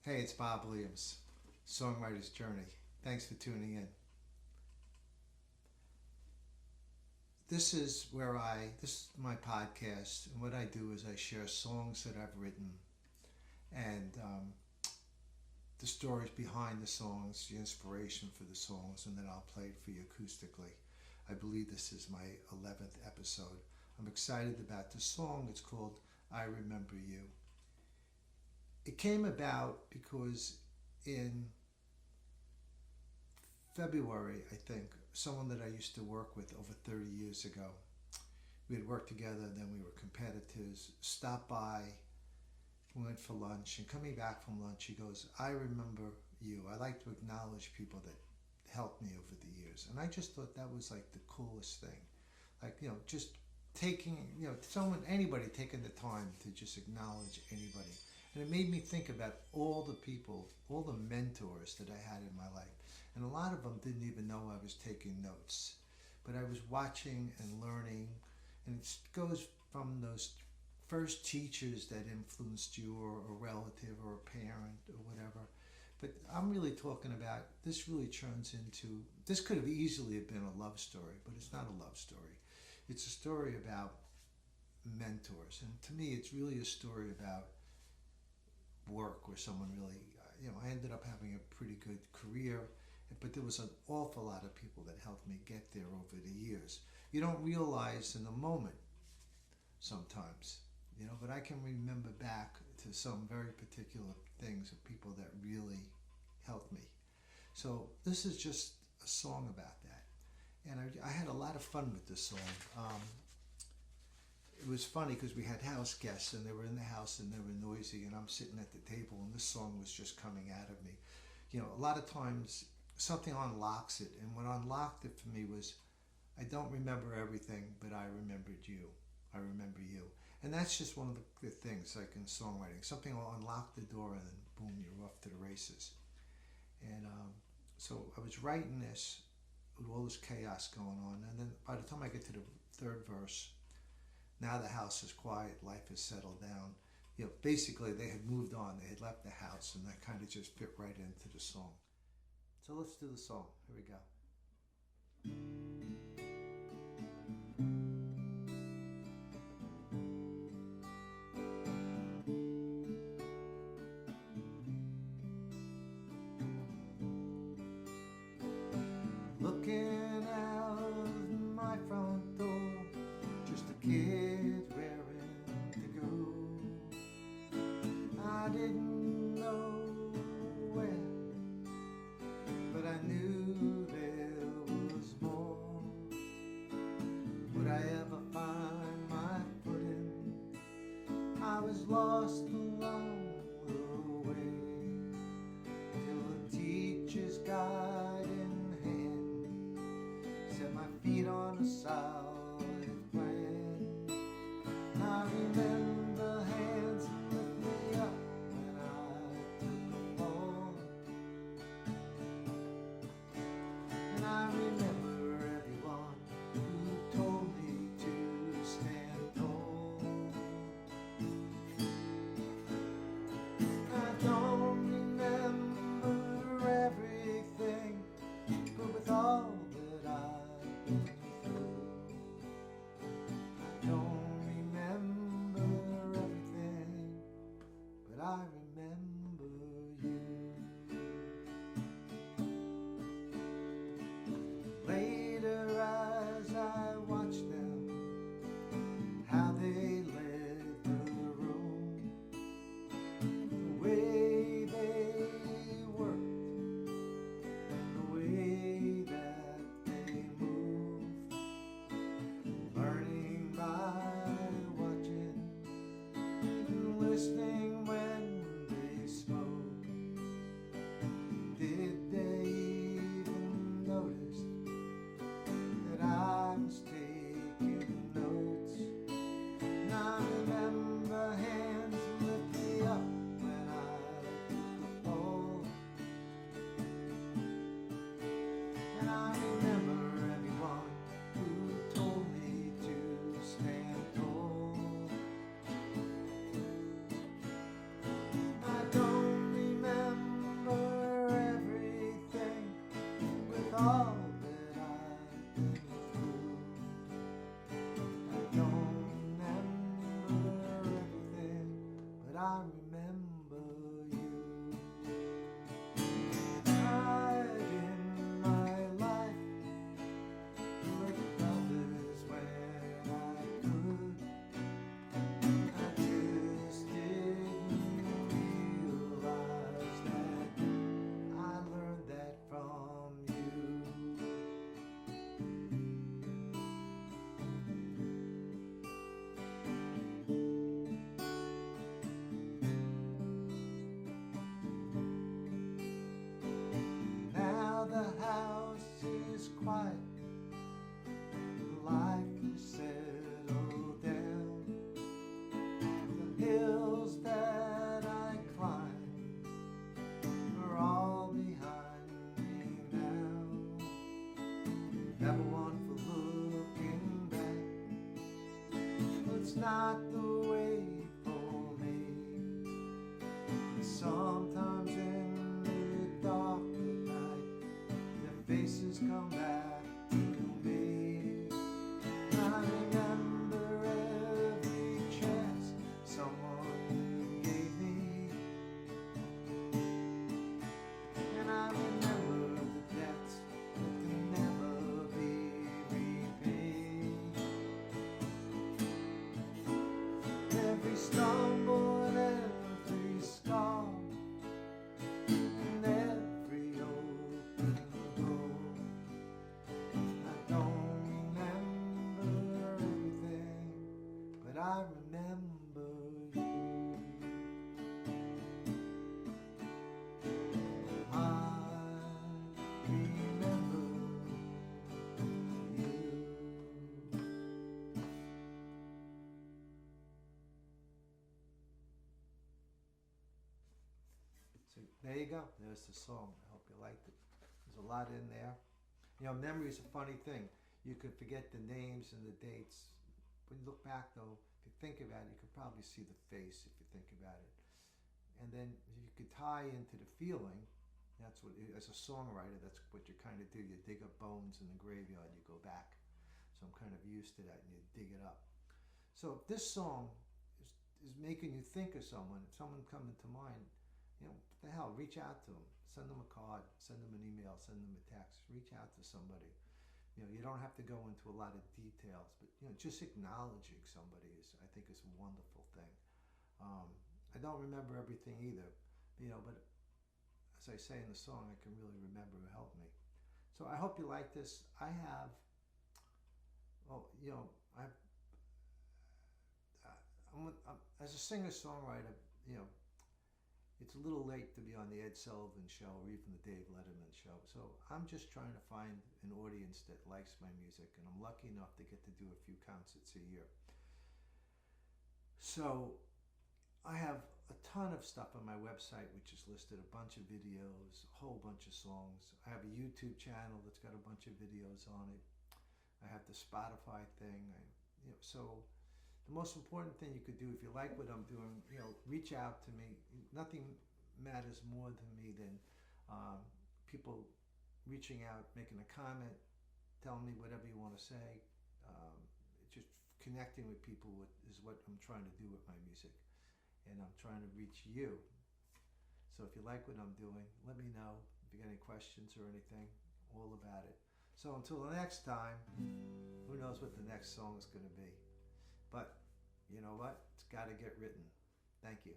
Hey, it's Bob Williams, Songwriter's Journey. Thanks for tuning in. This is my podcast, and what I do is I share songs that I've written and the stories behind the songs, the inspiration for the songs, and then I'll play it for you acoustically. I believe this is my 11th episode. I'm excited about the song. It's called I Remember You. It came about because in February, I think, someone that I used to work with over 30 years ago, we had worked together, then we were competitors, stopped by, we went for lunch, and coming back from lunch, he goes, I remember you. I like to acknowledge people that helped me over the years. And I just thought that was like the coolest thing. Like, just taking, anybody taking the time to just acknowledge anybody. And it made me think about all the people, all the mentors that I had in my life. And a lot of them didn't even know I was taking notes. But I was watching and learning. And it goes from those first teachers that influenced you, or a relative or a parent or whatever. But I'm really talking about, this really turns into, this could have easily have been a love story, but it's not a love story. It's a story about mentors. And to me, it's really a story about work where someone really, I ended up having a pretty good career, but there was an awful lot of people that helped me get there over the years. You don't realize in the moment sometimes, but I can remember back to some very particular things of people that really helped me. So this is just a song about that. And I had a lot of fun with this song. It was funny because we had house guests and they were in the house and they were noisy, and I'm sitting at the table and this song was just coming out of me. A lot of times something unlocks it, and what unlocked it for me was, I don't remember everything, but I remembered you. I remember you. And that's just one of the things, like in songwriting. Something will unlock the door and then boom, you're off to the races. And so I was writing this with all this chaos going on, and then by the time I get to the third verse, now the house is quiet, life has settled down. Basically they had moved on, they had left the house, and that kind of just fit right into the song. So let's do the song. Here we go. Looking out of my front door, just a kid raring to go. I didn't know where, but I knew there was more. Would I ever find my footing? I was lost along the way, till the teacher's guiding hand set my feet on a solid plan. I remember hands that lift me up when I took a fall, and I remember everyone who told me to stand tall. I don't remember everything, but with all that I've been through, quiet. Life will settle down. The hills that I climbed are all behind me now. Never one for looking back. It's not the way for me. Sometimes in the dark of night, their faces come back to me. I remember every chance someone gave me, and I remember the debts that can never be repaid. Every stumble and every scar and every open door. I don't remember everything, but I remember you. I remember you. So there you go. There's the song. I hope you liked it. There's a lot in there. You know, memory is a funny thing. You could forget the names and the dates. When you look back, though, if you think about it, you could probably see the face if you think about it. And then if you could tie into the feeling, that's what, as a songwriter, that's what you kind of do. You dig up bones in the graveyard, you go back. So I'm kind of used to that, and you dig it up. So if this song is making you think of someone, if someone coming to mind, you know, what the hell, reach out to them. Send them a card, send them an email, send them a text. Reach out to somebody. You know, you don't have to go into a lot of details, but, you know, just acknowledging somebody is, I think, is a wonderful thing. I don't remember everything either, you know, but as I say in the song, I can really remember who helped me. So I hope you like this. I have, well, you know, I'm as a singer-songwriter, you know, it's a little late to be on the Ed Sullivan Show or even the Dave Letterman Show. So I'm just trying to find an audience that likes my music, and I'm lucky enough to get to do a few concerts a year. So I have a ton of stuff on my website, which is listed, a bunch of videos, a whole bunch of songs. I have a YouTube channel that's got a bunch of videos on it. I have the Spotify thing. You know, so the most important thing you could do if you like what I'm doing, you know, reach out to me. Nothing matters more to me than people reaching out, making a comment, telling me whatever you want to say. Just connecting with people is what I'm trying to do with my music. And I'm trying to reach you. So if you like what I'm doing, let me know. If you got any questions or anything, all about it. So until the next time, who knows what the next song is going to be. But you know what? It's got to get written. Thank you.